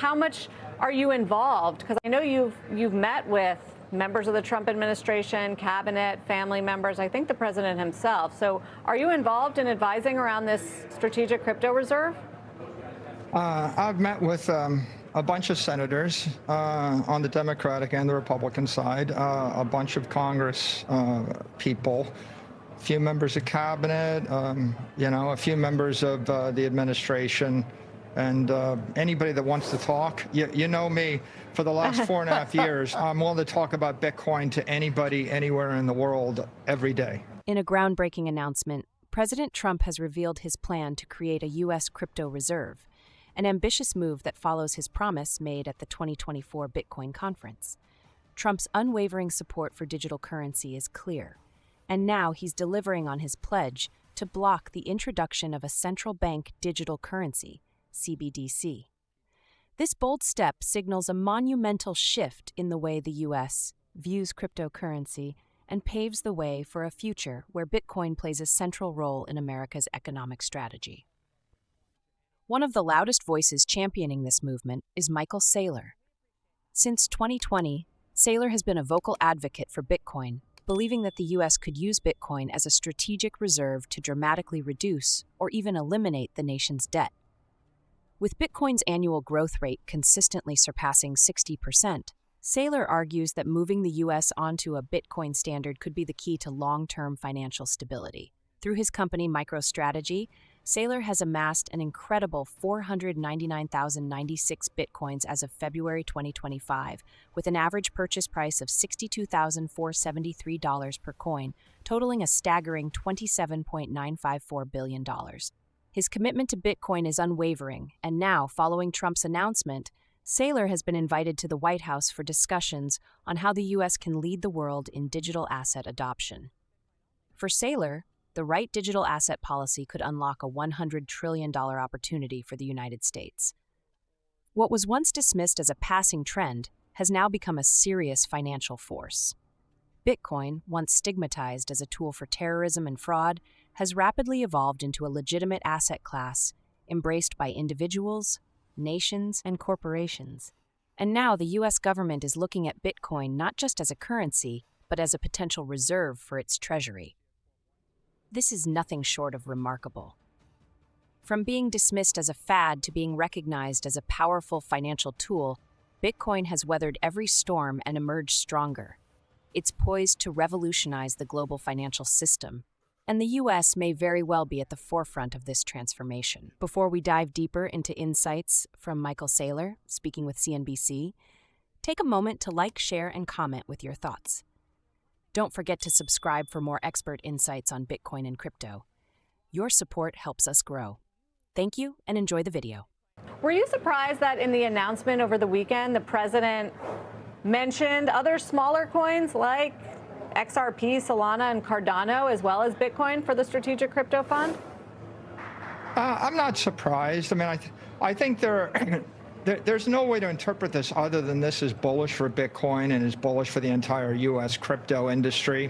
how much are you involved? Because I know you've met with members of the Trump administration, cabinet, family members, I think the president himself. So are you involved in advising around this strategic crypto reserve? I've met with a bunch of senators on the Democratic and the Republican side, a bunch of Congress people, a few members of cabinet, a few members of the administration, and anybody that wants to talk. You know me, for the last 4.5 years, I'm willing to talk about Bitcoin to anybody, anywhere in the world, every day. In a groundbreaking announcement, President Trump has revealed his plan to create a U.S. crypto reserve, an ambitious move that follows his promise made at the 2024 Bitcoin conference. Trump's unwavering support for digital currency is clear, and now he's delivering on his pledge to block the introduction of a central bank digital currency, CBDC. This bold step signals a monumental shift in the way the U.S. views cryptocurrency and paves the way for a future where Bitcoin plays a central role in America's economic strategy. One of the loudest voices championing this movement is Michael Saylor. Since 2020, Saylor has been a vocal advocate for Bitcoin, believing that the U.S. could use Bitcoin as a strategic reserve to dramatically reduce or even eliminate the nation's debt. With Bitcoin's annual growth rate consistently surpassing 60%, Saylor argues that moving the U.S. onto a Bitcoin standard could be the key to long-term financial stability. Through his company MicroStrategy, Saylor has amassed an incredible 499,096 Bitcoins as of February 2025, with an average purchase price of $62,473 per coin, totaling a staggering $27.954 billion. His commitment to Bitcoin is unwavering, and now, following Trump's announcement, Saylor has been invited to the White House for discussions on how the U.S. can lead the world in digital asset adoption. For Saylor, the right digital asset policy could unlock a $100 trillion opportunity for the United States. What was once dismissed as a passing trend has now become a serious financial force. Bitcoin, once stigmatized as a tool for terrorism and fraud, has rapidly evolved into a legitimate asset class embraced by individuals, nations, and corporations. And now the U.S. government is looking at Bitcoin not just as a currency, but as a potential reserve for its treasury. This is nothing short of remarkable. From being dismissed as a fad to being recognized as a powerful financial tool, Bitcoin has weathered every storm and emerged stronger. It's poised to revolutionize the global financial system, and the U.S. may very well be at the forefront of this transformation. Before we dive deeper into insights from Michael Saylor, speaking with CNBC, take a moment to like, share, and comment with your thoughts. Don't forget to subscribe for more expert insights on Bitcoin and crypto. Your support helps us grow. Thank you, and enjoy the video. Were you surprised that in the announcement over the weekend, the president mentioned other smaller coins like XRP, Solana, and Cardano, as well as Bitcoin for the Strategic Crypto Fund? I'm not surprised. I mean, I think there's no way to interpret this other than this is bullish for Bitcoin and is bullish for the entire U.S. crypto industry.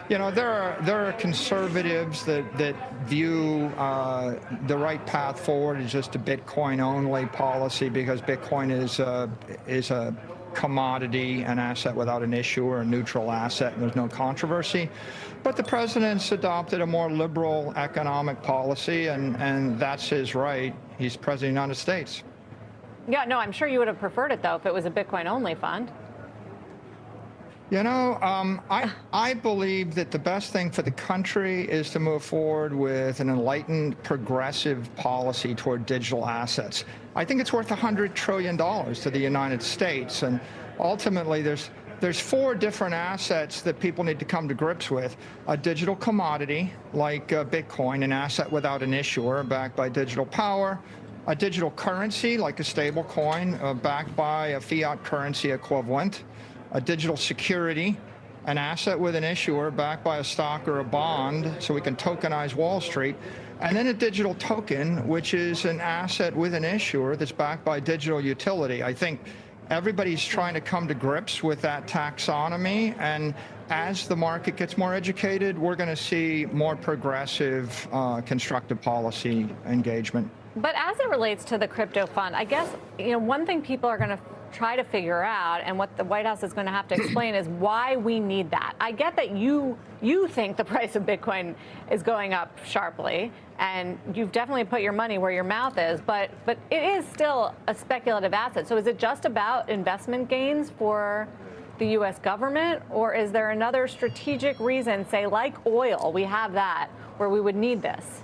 You know, there are conservatives that view the right path forward as just a Bitcoin-only policy because Bitcoin is a commodity, an asset without an issuer, a neutral asset, and there's no controversy. But the president's adopted a more liberal economic policy, and that's his right. He's president of the United States. Yeah, no, I'm sure you would have preferred it, though, if it was a Bitcoin-only fund. You know, I believe that the best thing for the country is to move forward with an enlightened, progressive policy toward digital assets. I think it's worth $100 trillion to the United States, and ultimately there's four different assets that people need to come to grips with. A digital commodity like Bitcoin, an asset without an issuer, backed by digital power. A digital currency like a stable coin backed by a fiat currency equivalent. A digital security, an asset with an issuer backed by a stock or a bond so we can tokenize Wall Street, and then a digital token, which is an asset with an issuer that's backed by digital utility. I think Everybody's trying to come to grips with that taxonomy, and as the market gets more educated, we're going to see more progressive, constructive policy engagement. But as it relates to the crypto fund, I guess, one thing people are going to try to figure out, and what the White House is going to have to explain, is why we need that. I get that you think the price of Bitcoin is going up sharply, and you've definitely put your money where your mouth is, but it is still a speculative asset. So is it just about investment gains for the U.S. government, or is there another strategic reason, say like oil, we have that, where we would need this?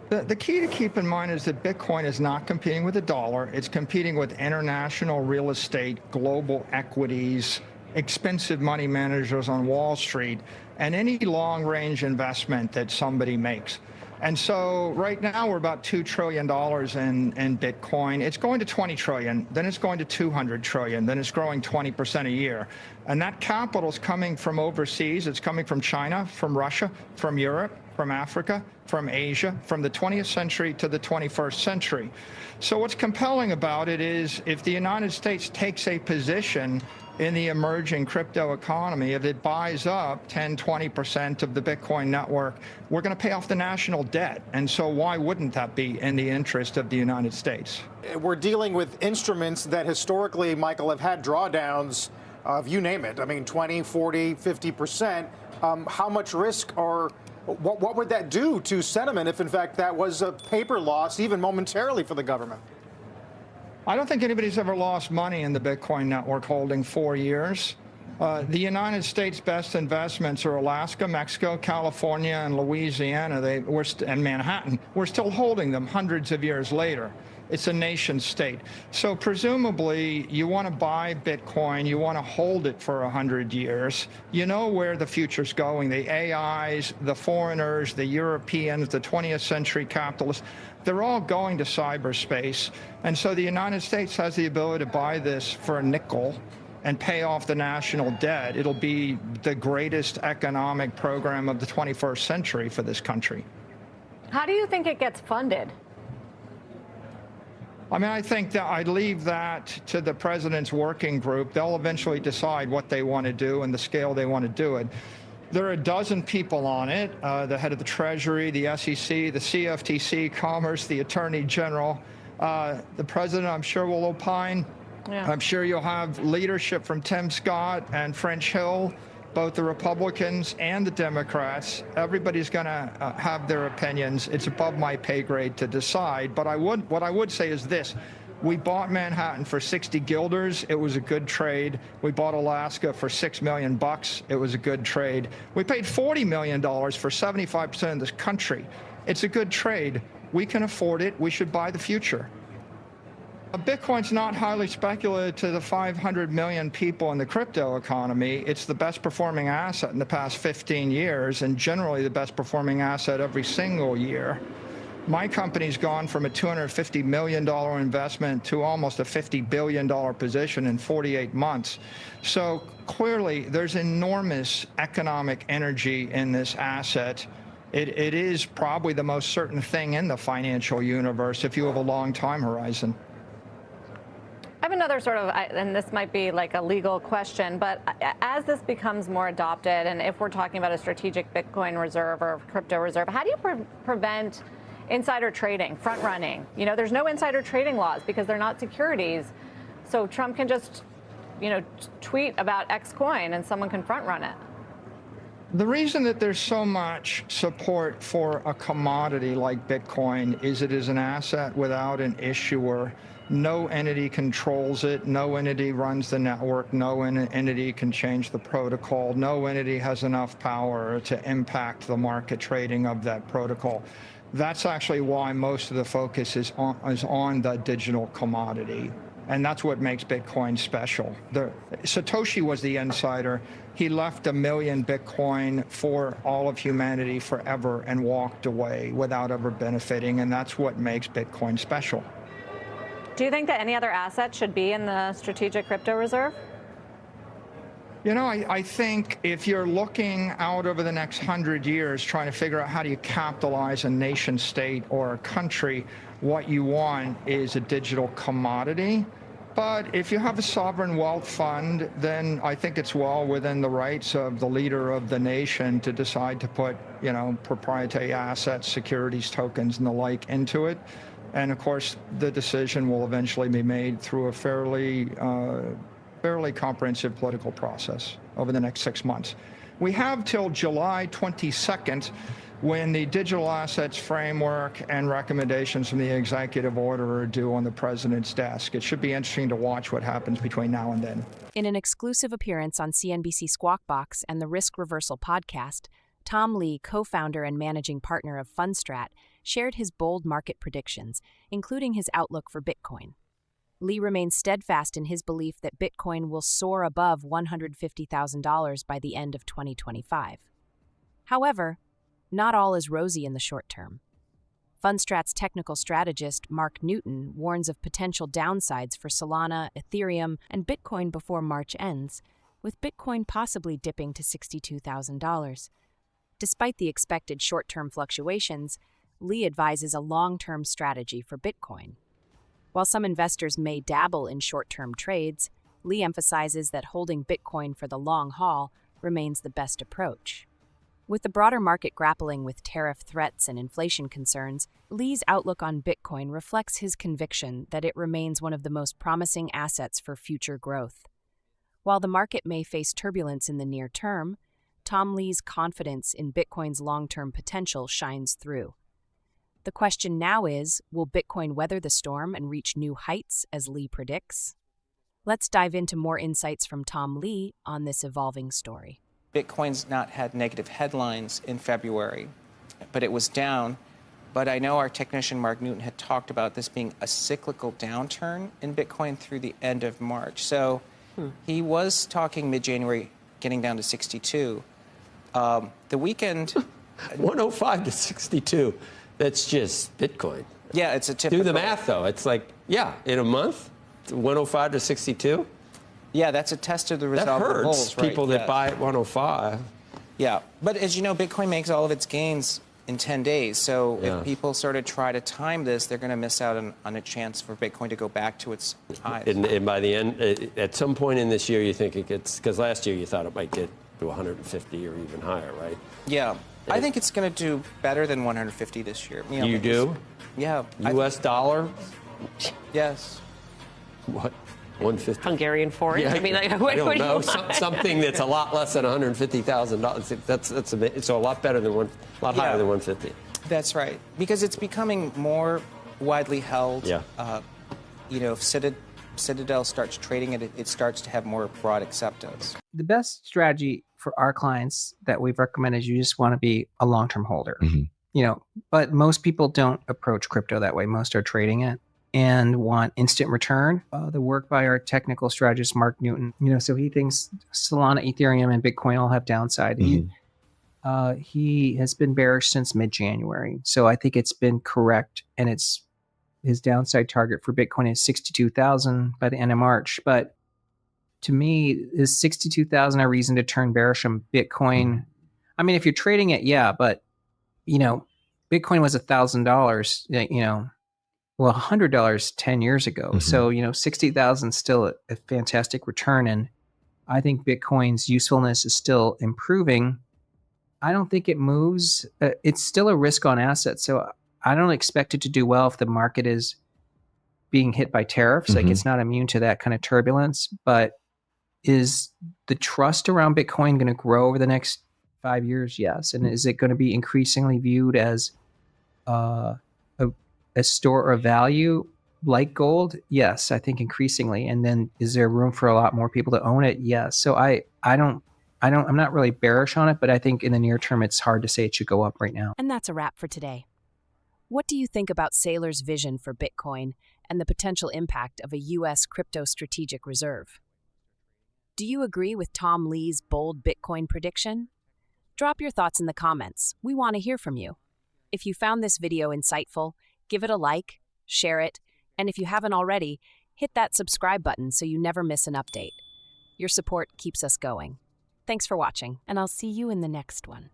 The key to keep in mind is that Bitcoin is not competing with the dollar. It's competing with international real estate, global equities, expensive money managers on Wall Street, and any long-range investment that somebody makes. And so right now we're about $2 trillion in Bitcoin. It's going to 20 trillion, then it's going to 200 trillion, then it's growing 20% a year. And that capital is coming from overseas. It's coming from China, from Russia, from Europe, from Africa, from Asia, from the 20th century to the 21st century. So what's compelling about it is if the United States takes a position in the emerging crypto economy, if it buys up 10, 20% of the Bitcoin network, we're going to pay off the national debt. And so why wouldn't that be in the interest of the United States? We're dealing with instruments that historically, Michael, have had drawdowns of, you name it, I mean, 20, 40, 50%. How much risk or what would that do to sentiment if, in fact, that was a paper loss, even momentarily, for the government? I don't think anybody's ever lost money in the Bitcoin network holding 4 years. The United States' best investments are Alaska, Mexico, California, and Louisiana, and Manhattan. We're still holding them hundreds of years later. It's a nation state. So presumably, you want to buy Bitcoin, you want to hold it for 100 years. You know where the future's going. The AIs, the foreigners, the Europeans, the 20th century capitalists, they're all going to cyberspace. And so the United States has the ability to buy this for a nickel and pay off the national debt. It'll be the greatest economic program of the 21st century for this country. How do you think it gets funded? I mean, I think that I'd leave that to the president's working group. They'll eventually decide what they want to do and the scale they want to do it. There are a dozen people on it, the head of the Treasury, the SEC, the CFTC, Commerce, the Attorney General. The president, I'm sure, will opine. Yeah. I'm sure you'll have leadership from Tim Scott and French Hill, both the Republicans and the Democrats. Everybody's going to have their opinions. It's above my pay grade to decide. But what I would say is this. We bought Manhattan for 60 guilders. It was a good trade. We bought Alaska for $6 million. It was a good trade. We paid $40 million for 75% of this country. It's a good trade. We can afford it. We should buy the future. Bitcoin's not highly speculative to the 500 million people in the crypto economy. It's the best performing asset in the past 15 years, and generally the best performing asset every single year. My company's gone from a $250 million investment to almost a $50 billion position in 48 months. So clearly there's enormous economic energy in this asset. It is probably the most certain thing in the financial universe if you have a long time horizon. I have another sort of, and this might be like a legal question, but as this becomes more adopted, and if we're talking about a strategic Bitcoin reserve or crypto reserve, how do you prevent insider trading, front running? There's no insider trading laws because they're not securities. So Trump can just, tweet about X coin and someone can front run it. The reason that there's so much support for a commodity like Bitcoin is it is an asset without an issuer. No entity controls it. No entity runs the network. No entity can change the protocol. No entity has enough power to impact the market trading of that protocol. That's actually why most of the focus is on the digital commodity. And that's what makes Bitcoin special. Satoshi was the insider. He left 1 million Bitcoin for all of humanity forever and walked away without ever benefiting. And that's what makes Bitcoin special. Do you think that any other asset should be in the strategic crypto reserve? I think if you're looking out over the next 100 years trying to figure out how do you capitalize a nation state or a country, what you want is a digital commodity. But if you have a sovereign wealth fund, then I think it's well within the rights of the leader of the nation to decide to put, proprietary assets, securities, tokens, and the like into it. And of course, the decision will eventually be made through a fairly comprehensive political process over the next 6 months. We have till July 22nd, when the digital assets framework and recommendations from the executive order are due on the president's desk. It should be interesting to watch what happens between now and then. In an exclusive appearance on CNBC Squawk Box and the Risk Reversal podcast, Tom Lee, co-founder and managing partner of Fundstrat, shared his bold market predictions, including his outlook for Bitcoin. Lee remains steadfast in his belief that Bitcoin will soar above $150,000 by the end of 2025. However, not all is rosy in the short term. Fundstrat's technical strategist, Mark Newton, warns of potential downsides for Solana, Ethereum, and Bitcoin before March ends, with Bitcoin possibly dipping to $62,000. Despite the expected short-term fluctuations, Lee advises a long-term strategy for Bitcoin. While some investors may dabble in short-term trades, Lee emphasizes that holding Bitcoin for the long haul remains the best approach. With the broader market grappling with tariff threats and inflation concerns, Lee's outlook on Bitcoin reflects his conviction that it remains one of the most promising assets for future growth. While the market may face turbulence in the near term, Tom Lee's confidence in Bitcoin's long-term potential shines through. The question now is, will Bitcoin weather the storm and reach new heights as Lee predicts? Let's dive into more insights from Tom Lee on this evolving story. Bitcoin's not had negative headlines in February, but it was down. But I know our technician, Mark Newton, had talked about this being a cyclical downturn in Bitcoin through the end of March. So he was talking mid-January, getting down to 62. The weekend... 105 to 62. That's just Bitcoin. Yeah, it's a typical... Do the math, though. It's like, in a month, 105 to 62. Yeah, that's a test of the resolve that of hurts bulls, right? people that buy at 105. Yeah, but as you know, Bitcoin makes all of its gains in 10 days. So if people sort of try to time this, they're going to miss out on a chance for Bitcoin to go back to its highs. And by the end, at some point in this year, you think it gets, because last year you thought it might get to 150 or even higher, right? Yeah. I think it's going to do better than 150 this year. You do? Yeah. U.S. dollar? Yes. What? 150? Hungarian forint? Yeah, I mean, like, I don't know. Something that's a lot less than $150,000. That's a lot better than a lot higher than 150. That's right, because it's becoming more widely held. Yeah. If Citadel starts trading it, it starts to have more broad acceptance. The best strategy for our clients that we've recommended is you just want to be a long-term holder. But most people don't approach crypto that way. Most are trading it and want instant return. The work by our technical strategist, Mark Newton, so he thinks Solana, Ethereum, and Bitcoin all have downside. He has been bearish since mid-January. So I think it's been correct. And his downside target for Bitcoin is 62,000 by the end of March. But to me, is 62,000 a reason to turn bearish on Bitcoin? I mean, if you're trading it, but, Bitcoin was $1,000, well, $100 10 years ago. So, 60,000 is still a fantastic return. And I think Bitcoin's usefulness is still improving. I don't think it moves. It's still a risk on assets. So I don't expect it to do well if the market is being hit by tariffs. Like, it's not immune to that kind of turbulence. But is the trust around Bitcoin going to grow over the next 5 years? Yes. And is it going to be increasingly viewed as a store of value like gold? Yes, I think increasingly. And then is there room for a lot more people to own it? Yes. So I'm not really bearish on it, but I think in the near term, it's hard to say it should go up right now. And that's a wrap for today. What do you think about Saylor's vision for Bitcoin and the potential impact of a U.S. crypto strategic reserve? Do you agree with Tom Lee's bold Bitcoin prediction? Drop your thoughts in the comments. We want to hear from you. If you found this video insightful, give it a like, share it, and if you haven't already, hit that subscribe button so you never miss an update. Your support keeps us going. Thanks for watching, and I'll see you in the next one.